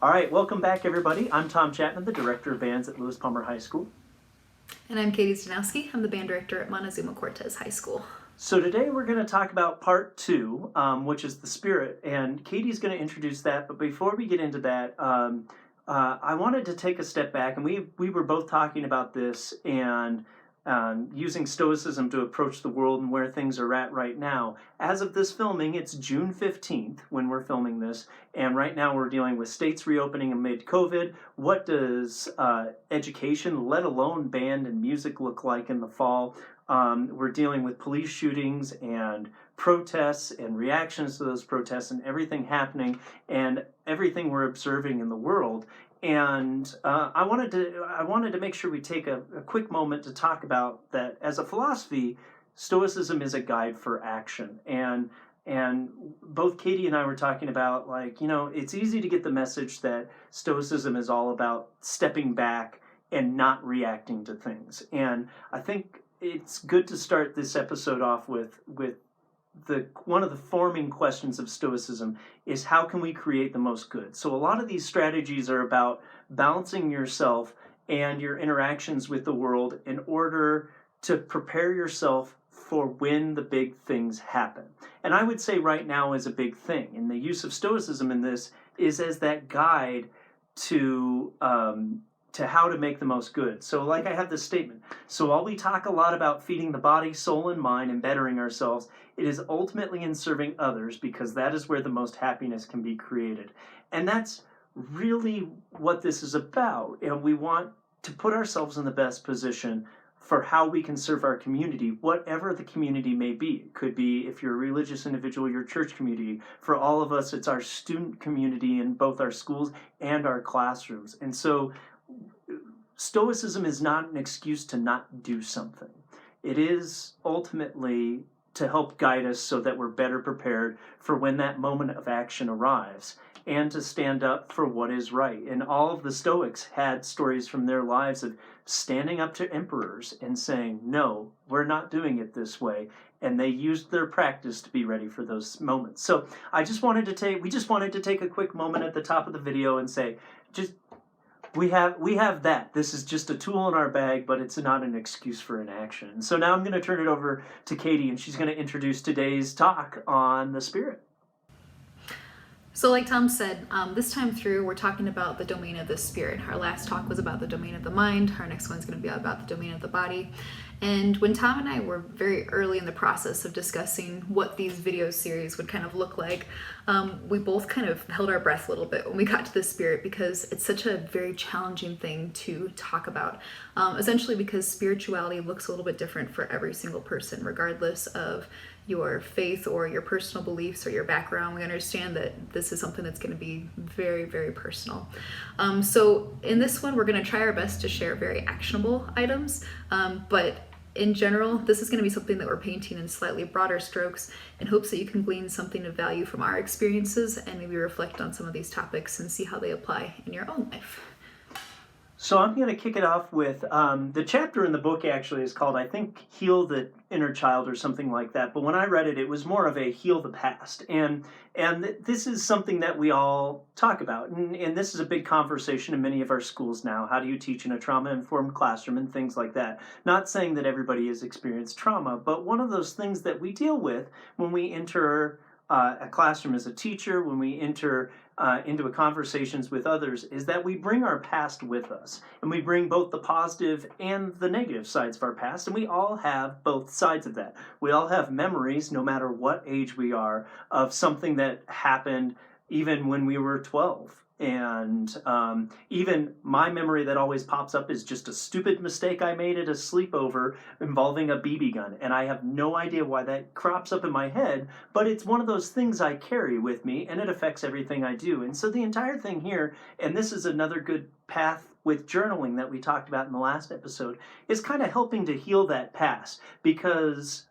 All right, welcome back, everybody. I'm Tom Chapman, the Director of Bands at Lewis Palmer High School. And I'm Katie Stanowski. I'm the band director at Montezuma Cortez High School. So today we're going to talk about part two, which is the spirit, and Katie's going to introduce that. But before we get into that, I wanted to take a step back, and we were both talking about this and using Stoicism to approach the world and where things are at right now. As of this filming, it's June 15th when we're filming this, and right now we're dealing with states reopening amid COVID. What does education, let alone band and music, look like in the fall? We're dealing with police shootings and protests and reactions to those protests and everything happening and everything we're observing in the world. And I wanted to make sure we take a quick moment to talk about that. As a philosophy, Stoicism is a guide for action. And both Katie and I were talking about, it's easy to get the message that Stoicism is all about stepping back and not reacting to things. And I think it's good to start this episode off with one of the forming questions of Stoicism is, how can we create the most good? So a lot of these strategies are about balancing yourself and your interactions with the world in order to prepare yourself for when the big things happen. And I would say right now is a big thing. And the use of Stoicism in this is as that guide to how to make the most good. So like I have this statement. So while we talk a lot about feeding the body, soul, and mind and bettering ourselves, it is ultimately in serving others, because that is where the most happiness can be created. And that's really what this is about. And we want to put ourselves in the best position for how we can serve our community, whatever the community may be. It could be, if you're a religious individual, your church community. For all of us, it's our student community in both our schools and our classrooms. And so Stoicism is not an excuse to not do something. It is ultimately to help guide us so that we're better prepared for when that moment of action arrives, and to stand up for what is right. And all of the Stoics had stories from their lives of standing up to emperors and saying, no, we're not doing it this way. And they used their practice to be ready for those moments. So we just wanted to take a quick moment at the top of the video and say, we have that. This is just a tool in our bag, but it's not an excuse for inaction. So now I'm going to turn it over to Katie, and she's going to introduce today's talk on the spirit. So like Tom said, this time through, we're talking about the domain of the spirit. Our last talk was about the domain of the mind. Our next one's going to be about the domain of the body. And when Tom and I were very early in the process of discussing what these video series would kind of look like, we both kind of held our breath a little bit when we got to the spirit, because it's such a very challenging thing to talk about. Essentially because spirituality looks a little bit different for every single person, regardless of your faith or your personal beliefs or your background. We understand that this is something that's going to be very, very personal. So in this one, we're going to try our best to share very actionable items, but in general, this is going to be something that we're painting in slightly broader strokes in hopes that you can glean something of value from our experiences and maybe reflect on some of these topics and see how they apply in your own life. So I'm going to kick it off with, the chapter in the book actually is called, I think, Heal the Inner Child or something like that. But when I read it, it was more of a heal the past. And this is something that we all talk about. And this is a big conversation in many of our schools now. How do you teach in a trauma-informed classroom and things like that? Not saying that everybody has experienced trauma, but one of those things that we deal with when we enter a classroom as a teacher, when we enter into conversations with others, is that we bring our past with us, and we bring both the positive and the negative sides of our past, and we all have both sides of that. We all have memories, no matter what age we are, of something that happened even when we were 12. And even my memory that always pops up is just a stupid mistake I made at a sleepover involving a BB gun. And I have no idea why that crops up in my head, but it's one of those things I carry with me, and it affects everything I do. And so the entire thing here, and this is another good path with journaling that we talked about in the last episode, is kind of helping to heal that past, because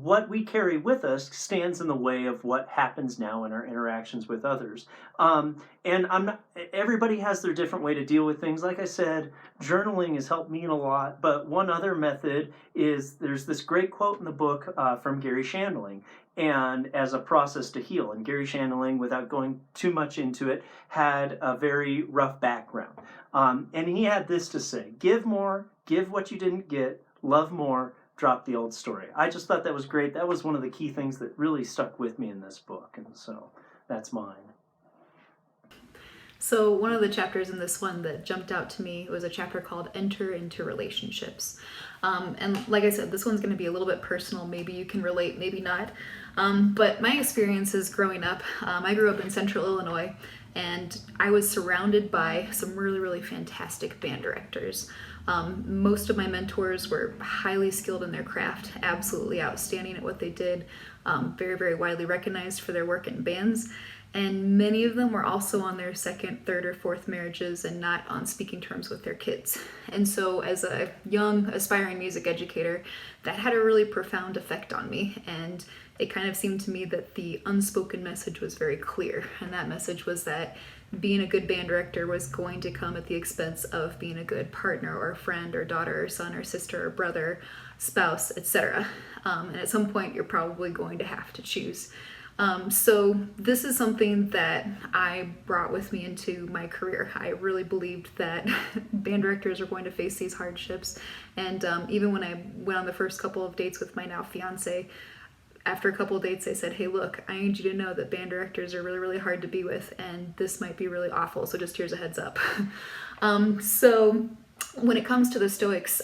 what we carry with us stands in the way of what happens now in our interactions with others. And I'm not, everybody has their different way to deal with things. Like I said, journaling has helped me in a lot. But one other method is there's this great quote in the book from Gary Shandling, and as a process to heal. And Gary Shandling, without going too much into it, had a very rough background. And he had this to say: give more, give what you didn't get, love more, drop the old story. I just thought that was great. That was one of the key things that really stuck with me in this book, and so that's mine. So one of the chapters in this one that jumped out to me was a chapter called Enter into Relationships. And like I said, this one's going to be a little bit personal. Maybe you can relate, maybe not. But my experiences growing up, I grew up in Central Illinois, and I was surrounded by some really, really fantastic band directors. Most of my mentors were highly skilled in their craft, absolutely outstanding at what they did, very, very widely recognized for their work in bands. And many of them were also on their second, third, or fourth marriages and not on speaking terms with their kids. And so as a young, aspiring music educator, that had a really profound effect on me. And it kind of seemed to me that the unspoken message was very clear. And that message was that being a good band director was going to come at the expense of being a good partner or friend or daughter or son or sister or brother, spouse, etc. And at some point, you're probably going to have to choose. So this is something that I brought with me into my career. I really believed that band directors are going to face these hardships. And even when I went on the first couple of dates with my now fiance, after a couple of dates, I said, hey, look, I need you to know that band directors are really, really hard to be with, and this might be really awful, so just here's a heads up. So when it comes to the Stoics,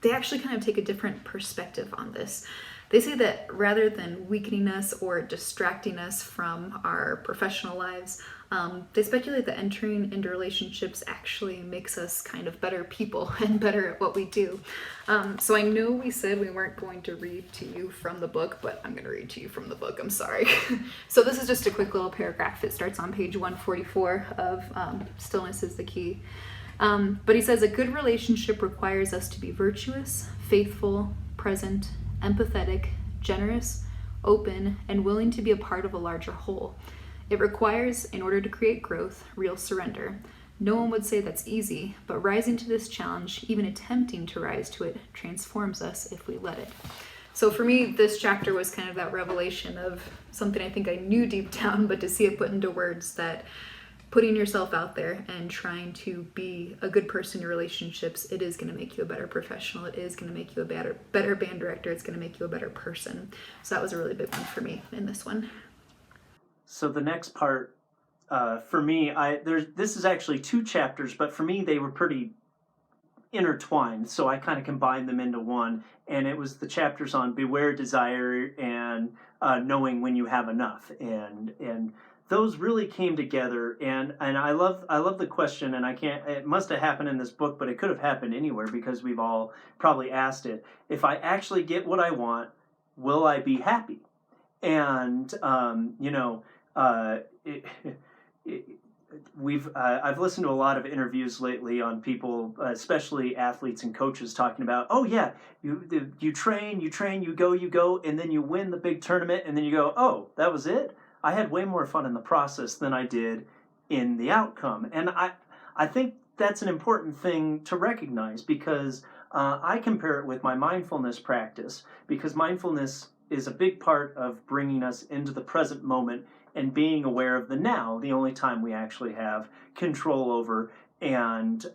they actually kind of take a different perspective on this. They say that rather than weakening us or distracting us from our professional lives, they speculate that entering into relationships actually makes us kind of better people and better at what we do. So I know we said we weren't going to read to you from the book, but I'm going to read to you from the book. I'm sorry. So this is just a quick little paragraph. It starts on page 144 of Stillness is the Key. But he says, a good relationship requires us to be virtuous, faithful, present, empathetic, generous, open, and willing to be a part of a larger whole. It requires, in order to create growth, real surrender. No one would say that's easy, but rising to this challenge, even attempting to rise to it, transforms us if we let it. So for me, this chapter was kind of that revelation of something I think I knew deep down, but to see it put into words, that putting yourself out there and trying to be a good person in your relationships, it is going to make you a better professional. It is going to make you a better band director. It's going to make you a better person. So that was a really big one for me in this one. So the next part, for me, this is actually two chapters, but for me they were pretty intertwined, so I kind of combined them into one, and it was the chapters on beware desire and knowing when you have enough, and those really came together, and I love the question, and it must have happened in this book, but it could have happened anywhere because we've all probably asked it. If I actually get what I want, will I be happy? And I've listened to a lot of interviews lately on people, especially athletes and coaches, talking about, oh yeah, you train, you go, and then you win the big tournament, and then you go, oh, that was it? I had way more fun in the process than I did in the outcome. And I think that's an important thing to recognize, because I compare it with my mindfulness practice, because mindfulness is a big part of bringing us into the present moment and being aware of the now, the only time we actually have control over, and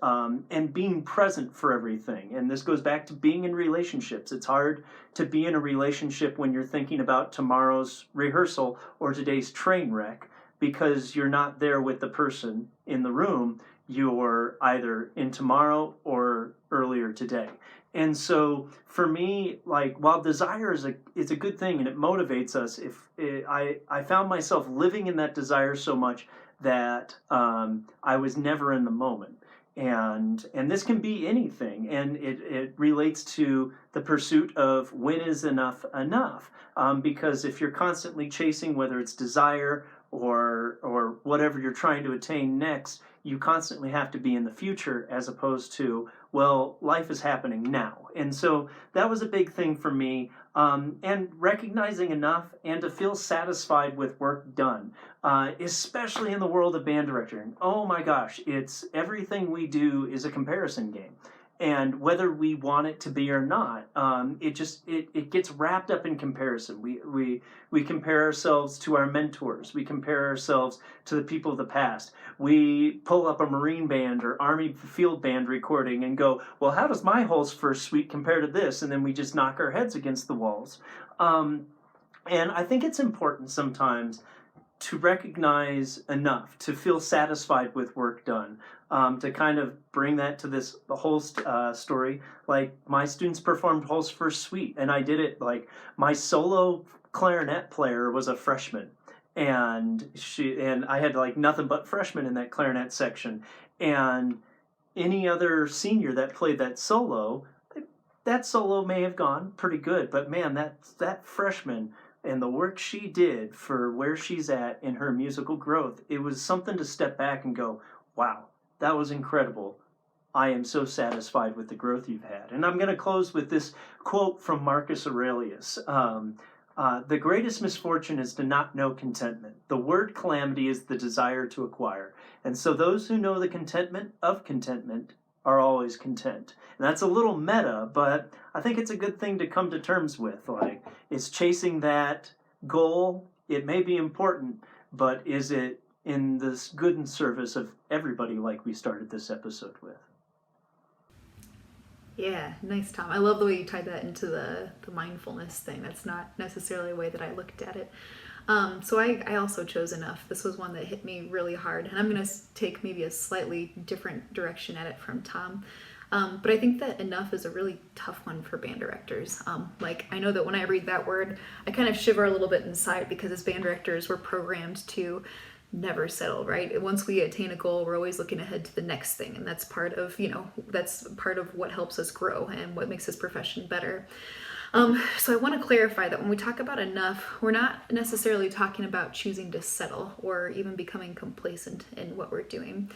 being present for everything. And this goes back to being in relationships. It's hard to be in a relationship when you're thinking about tomorrow's rehearsal or today's train wreck, because you're not there with the person in the room. You're either in tomorrow or earlier today. And so for me, like, while desire is a good thing and it motivates us, I found myself living in that desire so much that I was never in the moment. And this can be anything, and it relates to the pursuit of when is enough enough, because if you're constantly chasing, whether it's desire or whatever you're trying to attain next, you constantly have to be in the future, as opposed to, well, life is happening now. And so that was a big thing for me. and recognizing enough and to feel satisfied with work done, especially in the world of band directing. Oh my gosh, it's everything we do is a comparison game. And whether we want it to be or not, it gets wrapped up in comparison. We compare ourselves to our mentors. We compare ourselves to the people of the past. We pull up a Marine band or Army field band recording and go, well, how does my whole first suite compare to this? And then we just knock our heads against the walls. And I think it's important sometimes to recognize enough, to feel satisfied with work done, to kind of bring that to the whole story. Like, my students performed Whole's first suite, and I did it, like, my solo clarinet player was a freshman, and I had like nothing but freshmen in that clarinet section, and any other senior that played that solo may have gone pretty good, but man, that freshman and the work she did for where she's at in her musical growth, it was something to step back and go, wow, that was incredible. I am so satisfied with the growth you've had. And I'm going to close with this quote from Marcus Aurelius. The greatest misfortune is to not know contentment. The word calamity is the desire to acquire. And so those who know the contentment of contentment are always content. And that's a little meta, but I think it's a good thing to come to terms with. Like, is chasing that goal, it may be important, but is it in this good and service of everybody, like we started this episode with? Yeah, nice, Tom. I love the way you tied that into the mindfulness thing. That's not necessarily a way that I looked at it. So I also chose enough. This was one that hit me really hard, and I'm going to take maybe a slightly different direction at it from Tom. But I think that enough is a really tough one for band directors. Like, I know that when I read that word, I kind of shiver a little bit inside, because as band directors, we're programmed to never settle, right? Once we attain a goal, we're always looking ahead to the next thing, and that's part of, that's part of what helps us grow and what makes this profession better. So I want to clarify that when we talk about enough, we're not necessarily talking about choosing to settle or even becoming complacent in what we're doing.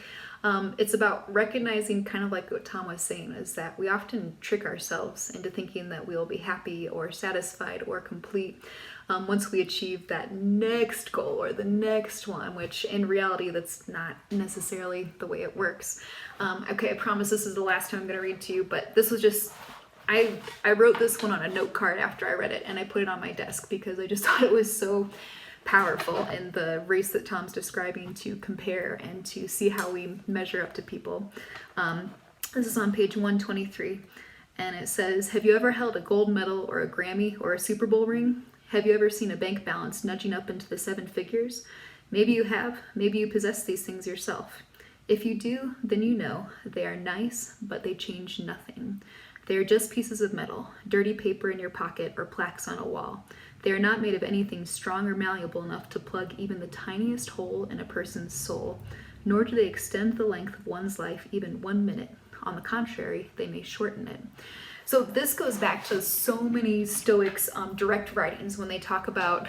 It's about recognizing, kind of like what Tom was saying, is that we often trick ourselves into thinking that we'll be happy or satisfied or complete once we achieve that next goal or the next one, which in reality, that's not necessarily the way it works. Okay, I promise this is the last time I'm going to read to you, but this was just... I wrote this one on a note card after I read it, and I put it on my desk because I just thought it was so powerful in the race that Tom's describing, to compare and to see how we measure up to people. This is on page 123, and it says, have you ever held a gold medal or a Grammy or a Super Bowl ring? Have you ever seen a bank balance nudging up into the 7 figures? Maybe you have. Maybe you possess these things yourself. If you do, then you know they are nice, but they change nothing. They are just pieces of metal, dirty paper in your pocket, or plaques on a wall. They are not made of anything strong or malleable enough to plug even the tiniest hole in a person's soul, nor do they extend the length of one's life even 1 minute. On the contrary, they may shorten it. So this goes back to so many Stoics' direct writings when they talk about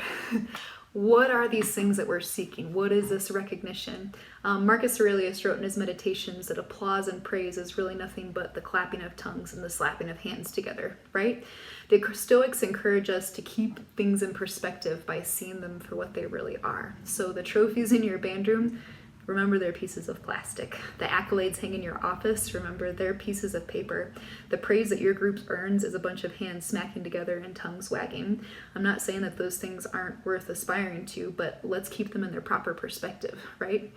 what are these things that we're seeking? What is this recognition? Marcus Aurelius wrote in his Meditations that applause and praise is really nothing but the clapping of tongues and the slapping of hands together, right? The Stoics encourage us to keep things in perspective by seeing them for what they really are. So the trophies in your band room, remember they're pieces of plastic. The accolades hang in your office, remember they're pieces of paper. The praise that your group earns is a bunch of hands smacking together and tongues wagging. I'm not saying that those things aren't worth aspiring to, but let's keep them in their proper perspective, right?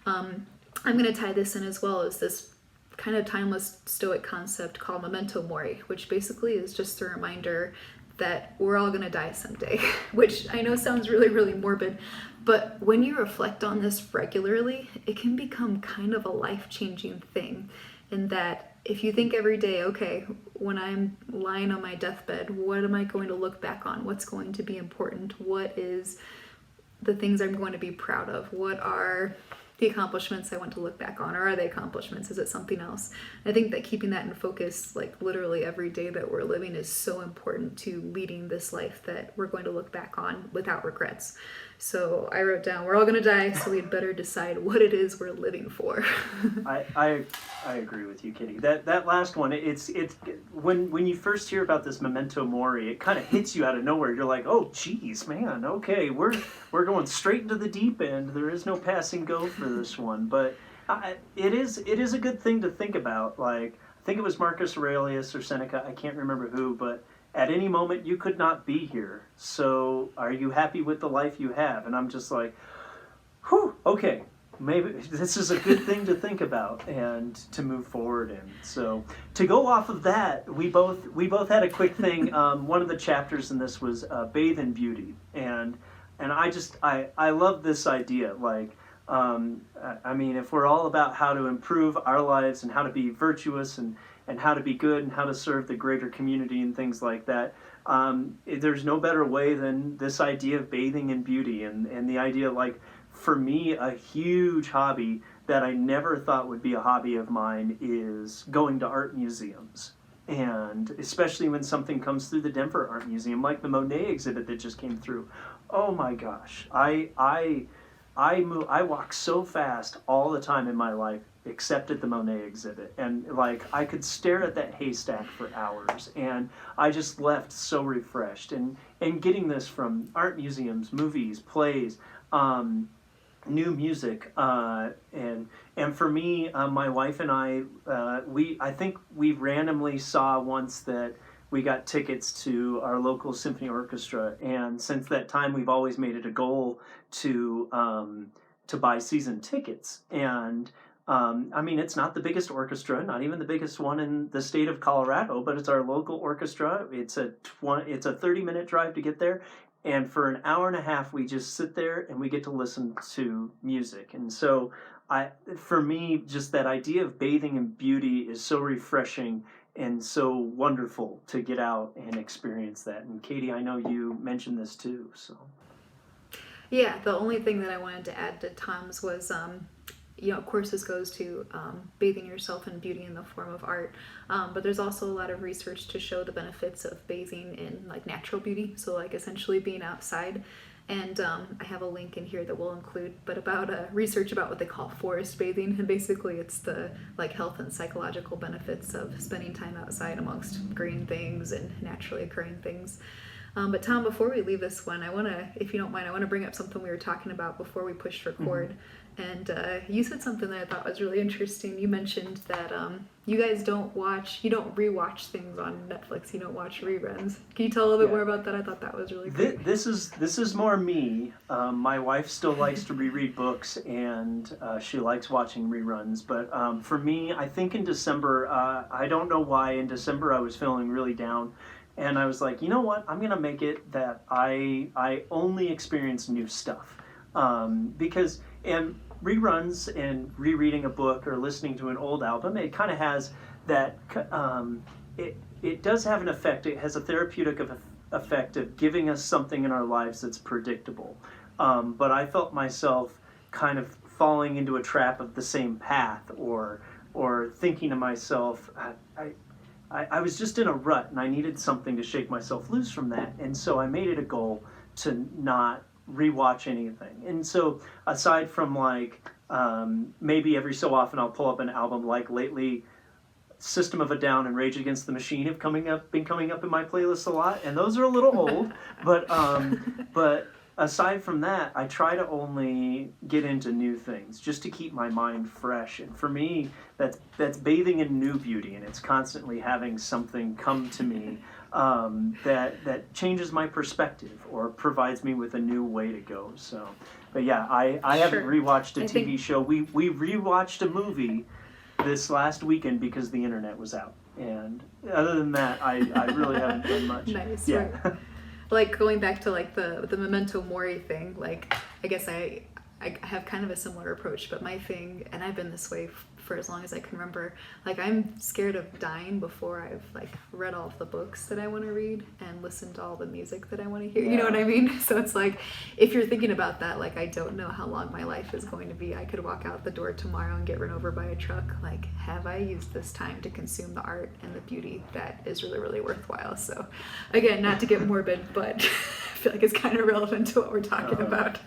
I'm going to tie this in as well as this kind of timeless Stoic concept called Memento Mori, which basically is just a reminder that we're all going to die someday, which I know sounds really, really morbid, but when you reflect on this regularly, it can become kind of a life-changing thing, in that if you think every day, okay, when I'm lying on my deathbed, what am I going to look back on? What's going to be important? What is the things I'm going to be proud of? What are the accomplishments I want to look back on? Or are they accomplishments? Is it something else? I think that keeping that in focus, like literally every day that we're living, is so important to leading this life that we're going to look back on without regrets. So I wrote down, we're all going to die, so we'd better decide what it is we're living for. I agree with you, Kitty. That last one, it's when you first hear about this Memento Mori, it kind of hits you out of nowhere. You're like, oh, geez, man, okay, we're going straight into the deep end. There is no passing go for this one, but it is a good thing to think about. Like, I think it was Marcus Aurelius or Seneca, I can't remember who, but at any moment you could not be here. So are you happy with the life you have? And I'm just like, whew, okay, maybe this is a good thing to think about and to move forward in. So to go off of that, we both had a quick thing. One of the chapters in this was Bathe and Beauty, and I love this idea. Like, I mean, if we're all about how to improve our lives and how to be virtuous and how to be good and how to serve the greater community and things like that, there's no better way than this idea of bathing in beauty and the idea, like, for me, a huge hobby that I never thought would be a hobby of mine is going to art museums. And especially when something comes through the Denver Art Museum, like the Monet exhibit that just came through. Oh my gosh, I walk so fast all the time in my life, except at the Monet exhibit. And like, I could stare at that haystack for hours, and I just left so refreshed. And getting this from art museums, movies, plays, new music, and for me, my wife and I think we randomly saw once that we got tickets to our local symphony orchestra, and since that time we've always made it a goal to buy season tickets. And I mean, it's not the biggest orchestra, not even the biggest one in the state of Colorado, but it's our local orchestra. It's a 30-minute drive to get there. And for an hour and a half, we just sit there and we get to listen to music. And so for me, just that idea of bathing in beauty is so refreshing and so wonderful to get out and experience that. And Katie, I know you mentioned this too, so. Yeah, the only thing that I wanted to add to Tom's was, of course this goes to bathing yourself in beauty in the form of art, but there's also a lot of research to show the benefits of bathing in like natural beauty, so like essentially being outside. And I have a link in here that we'll include, but about research about what they call forest bathing, and basically it's the like health and psychological benefits of spending time outside amongst green things and naturally occurring things. But Tom, before we leave this one, if you don't mind, I want to bring up something we were talking about before we pushed record. Mm-hmm. And you said something that I thought was really interesting. You mentioned that you guys don't rewatch things on Netflix. You don't watch reruns. Can you tell a little bit more about that? I thought that was really cool. This is more me. My wife still likes to reread books, and she likes watching reruns. But for me, I think in December, I don't know why, in December I was feeling really down. And I was like, you know what? I'm going to make it that I only experience new stuff. Because reruns and rereading a book or listening to an old album, it kind of has that, it does have an effect. It has a therapeutic effect of giving us something in our lives that's predictable. But I felt myself kind of falling into a trap of the same path, or thinking to myself, I was just in a rut and I needed something to shake myself loose from that. And so I made it a goal to not rewatch anything. And so aside from like, maybe every so often I'll pull up an album, like lately System of a Down and Rage Against the Machine have been coming up in my playlist a lot. And those are a little old, but aside from that, I try to only get into new things just to keep my mind fresh. And for me, that's bathing in new beauty, and it's constantly having something come to me that changes my perspective or provides me with a new way to go. So, but yeah, I haven't rewatched a TV show. We rewatched a movie this last weekend because the internet was out. And other than that, I really haven't done much. Nice. Yeah. Right. Like going back to like the Memento Mori thing, like I guess I have kind of a similar approach, but my thing, and I've been this way for as long as I can remember. Like, I'm scared of dying before I've like read all of the books that I want to read and listened to all the music that I want to hear. You know what I mean? So it's like, if you're thinking about that, like, I don't know how long my life is going to be. I could walk out the door tomorrow and get run over by a truck. Like, have I used this time to consume the art and the beauty that is really, really worthwhile? So again, not to get morbid, but I feel like it's kind of relevant to what we're talking about.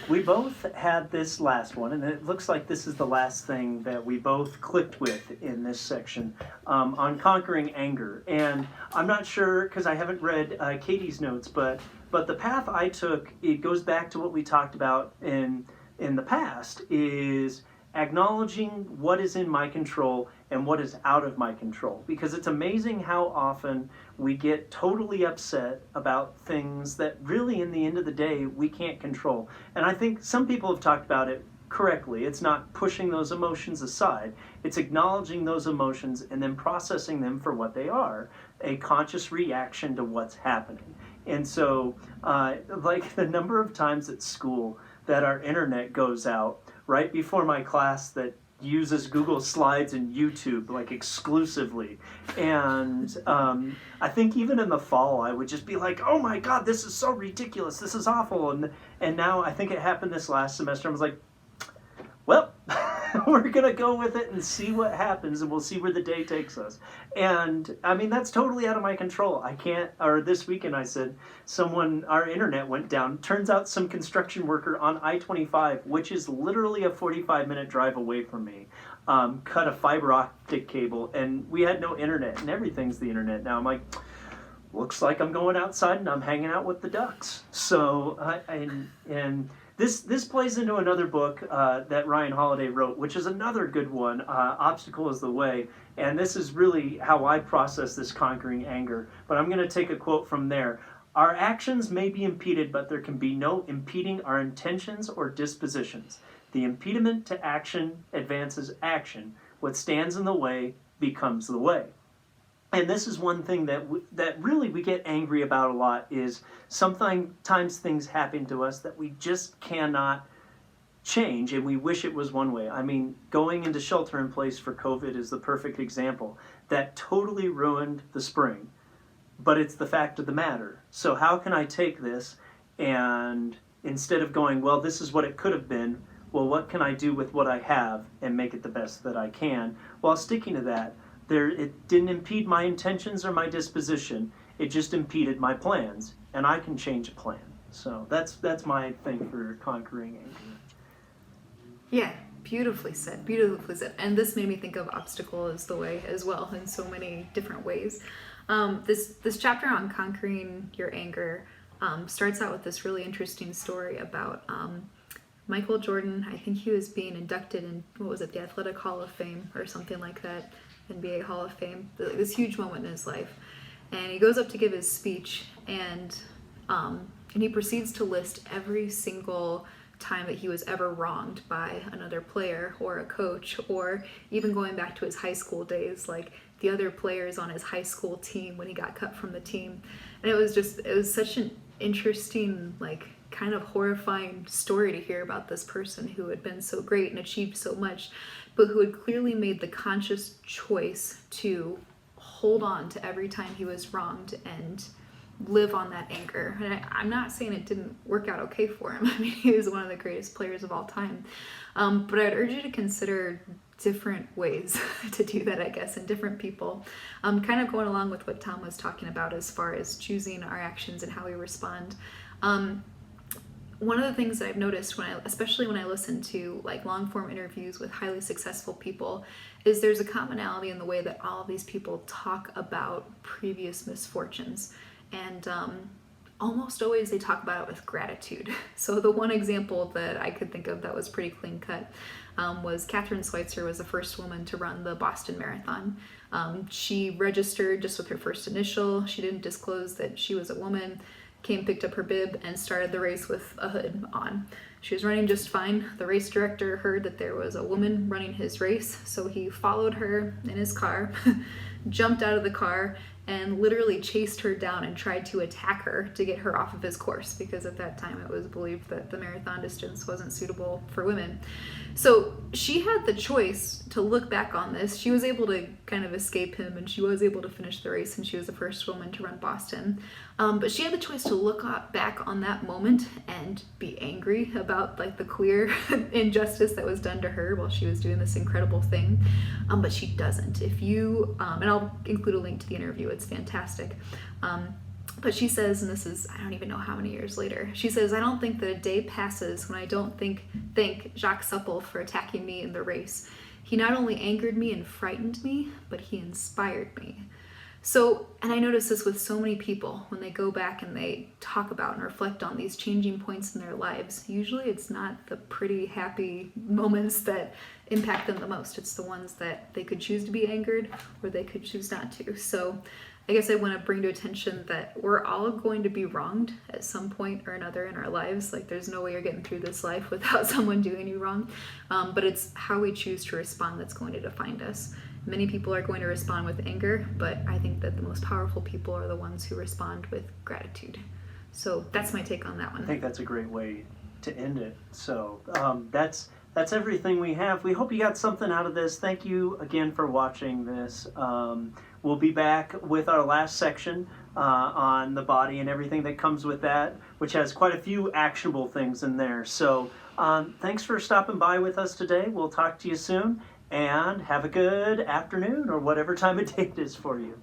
We both had this last one, and it looks like this is the last thing that we both clicked with in this section, on conquering anger. And I'm not sure, because I haven't read Katie's notes, but the path I took, it goes back to what we talked about in the past, is acknowledging what is in my control and what is out of my control. Because it's amazing how often we get totally upset about things that really, in the end of the day, we can't control. And I think some people have talked about it correctly. It's not pushing those emotions aside. It's acknowledging those emotions and then processing them for what they are, a conscious reaction to what's happening. And so, like the number of times at school that our internet goes out right before my class that uses Google Slides and YouTube like exclusively. And I think even in the fall I would just be like, oh my God, this is so ridiculous, this is awful. And now I think it happened this last semester. I was like, well, we're gonna go with it and see what happens, and we'll see where the day takes us. And I mean, that's totally out of my control. I can't, or this weekend I said, our internet went down. Turns out some construction worker on I-25, which is literally a 45-minute drive away from me, cut a fiber optic cable, and we had no internet, and everything's the internet now. I'm like, looks like I'm going outside and I'm hanging out with the ducks. So, and this plays into another book that Ryan Holiday wrote, which is another good one, Obstacle is the Way. And this is really how I process this conquering anger. But I'm going to take a quote from there. Our actions may be impeded, but there can be no impeding our intentions or dispositions. The impediment to action advances action. What stands in the way becomes the way. And this is one thing that really we get angry about a lot, is sometimes things happen to us that we just cannot change, and we wish it was one way. I mean, going into shelter in place for COVID is the perfect example. That totally ruined the spring, but it's the fact of the matter. So how can I take this, and instead of going, well, this is what it could have been, well, what can I do with what I have and make it the best that I can, while sticking to that. It didn't impede my intentions or my disposition. It just impeded my plans, and I can change a plan. So that's my thing for conquering anger. Yeah, beautifully said, beautifully said. And this made me think of Obstacle is the Way as well, in so many different ways. This chapter on conquering your anger starts out with this really interesting story about Michael Jordan. I think he was being inducted in, the Athletic Hall of Fame or something like that. NBA Hall of Fame, this huge moment in his life. And he goes up to give his speech, and he proceeds to list every single time that he was ever wronged by another player or a coach, or even going back to his high school days, like the other players on his high school team when he got cut from the team. And it was such an interesting, like, kind of horrifying story to hear about this person who had been so great and achieved so much, but who had clearly made the conscious choice to hold on to every time he was wronged and live on that anger. And I'm not saying it didn't work out okay for him. I mean, he was one of the greatest players of all time. But I'd urge you to consider different ways to do that, I guess, and different people. Kind of going along with what Tom was talking about as far as choosing our actions and how we respond. One of the things that I've noticed especially when I listen to like long form interviews with highly successful people, is there's a commonality in the way that all of these people talk about previous misfortunes. And almost always they talk about it with gratitude. So the one example that I could think of that was pretty clean cut was Kathrine Switzer was the first woman to run the Boston Marathon. She registered just with her first initial. She didn't disclose that she was a woman. Picked up her bib and started the race with a hood on. She was running just fine. The race director heard that there was a woman running his race, so he followed her in his car, jumped out of the car, and literally chased her down and tried to attack her to get her off of his course, because at that time it was believed that the marathon distance wasn't suitable for women. So she had the choice to look back on this. She was able to kind of escape him, and she was able to finish the race, and she was the first woman to run Boston. But she had the choice to look back on that moment and be angry about like the clear injustice that was done to her while she was doing this incredible thing. But she doesn't. If you, and I'll include a link to the interview, it's fantastic. But she says, and this is, I don't even know how many years later, she says, "I don't think that a day passes when I don't thank Jacques Supple for attacking me in the race. He not only angered me and frightened me, but he inspired me." So, and I notice this with so many people when they go back and they talk about and reflect on these changing points in their lives. Usually it's not the pretty, happy moments that impact them the most. It's the ones that they could choose to be angered or they could choose not to. So I guess I want to bring to attention that we're all going to be wronged at some point or another in our lives. Like, there's no way you're getting through this life without someone doing you wrong. But it's how we choose to respond that's going to define us. Many people are going to respond with anger, but I think that the most powerful people are the ones who respond with gratitude. So that's my take on that one. I think that's a great way to end it. So that's everything we have. We hope you got something out of this. Thank you again for watching this. We'll be back with our last section on the body and everything that comes with that, which has quite a few actionable things in there. So thanks for stopping by with us today. We'll talk to you soon, and have a good afternoon or whatever time of day it is for you.